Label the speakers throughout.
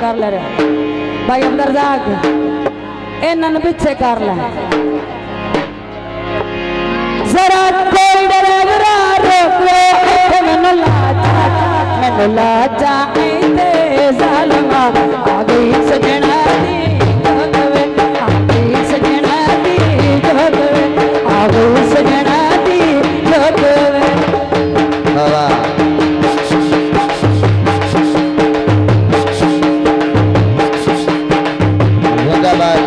Speaker 1: कर ले रहे भाई अंदर जाके इन्हन पीछे कर ले जरा कोई डरेवरा रोक लो मैनू लाजा ते जालमा आ गई सजना दी जोगवे आ गई सजना दी जोगवे आ गई सजना दी जोगवे
Speaker 2: बाबा जिंदाबाद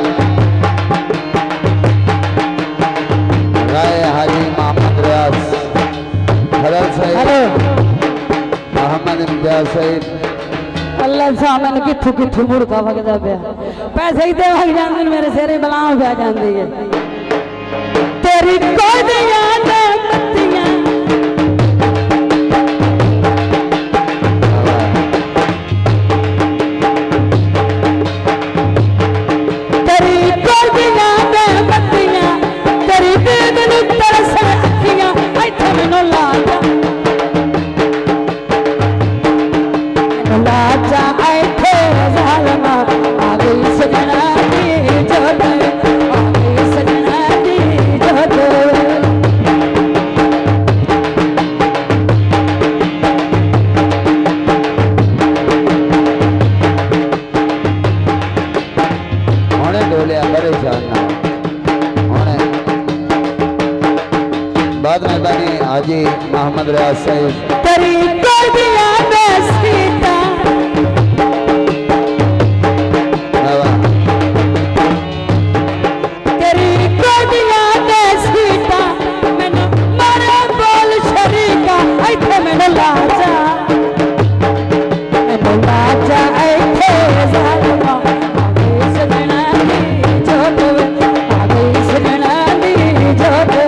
Speaker 2: राय हाजी मोहम्मद रियाज हरल साहिब मोहम्मद इम्तियाज साहिब
Speaker 1: अल्लाह सामने किथू किथू मुड़का वगदा पे पैसे ही ते वग जांदे मेरे सिरे बलाम पे जांदी है तेरी कोदियां ने पत्तियां
Speaker 2: बाद में बने हाजी मोहम्मद रियाज साहिब
Speaker 1: तेरी कोदियां में सीता तेरी कोदियां में सीता मैनू मारे बोल शरीका ऐथे मैनू लाजा ऐथे जालमा आ गई सजना दी जोगवे आ गई सजना दी जोगवे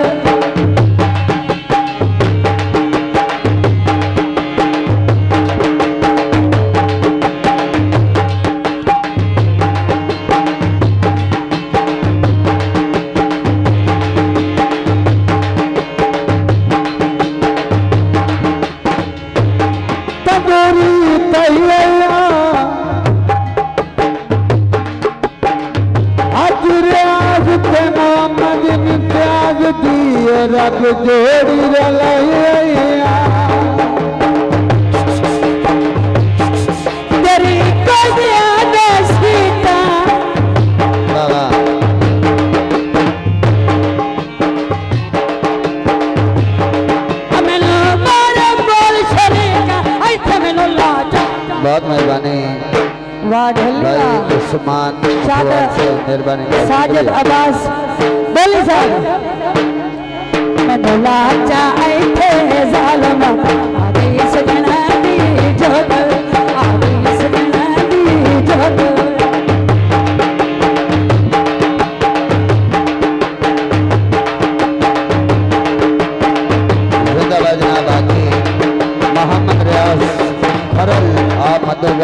Speaker 2: रब जोड़ी रलैया
Speaker 1: तेरी कोदियां में सीता
Speaker 2: बाबा
Speaker 1: मैनू मारे बोल शरीका ऐथे मैनू लाजा
Speaker 2: बहुत मेहरबानी
Speaker 1: वाह ढलगा
Speaker 2: भाई उस्मान मेहरबानी
Speaker 1: साजिद अब्बास बोली साहब मैनू लाजा ऐथे जालमा आ गई सजना दी जोगवे आ गई सजना दी जोगवे
Speaker 2: जिंदाबाद जनाब हाजी मोहम्मद रियाज हरल आप मदद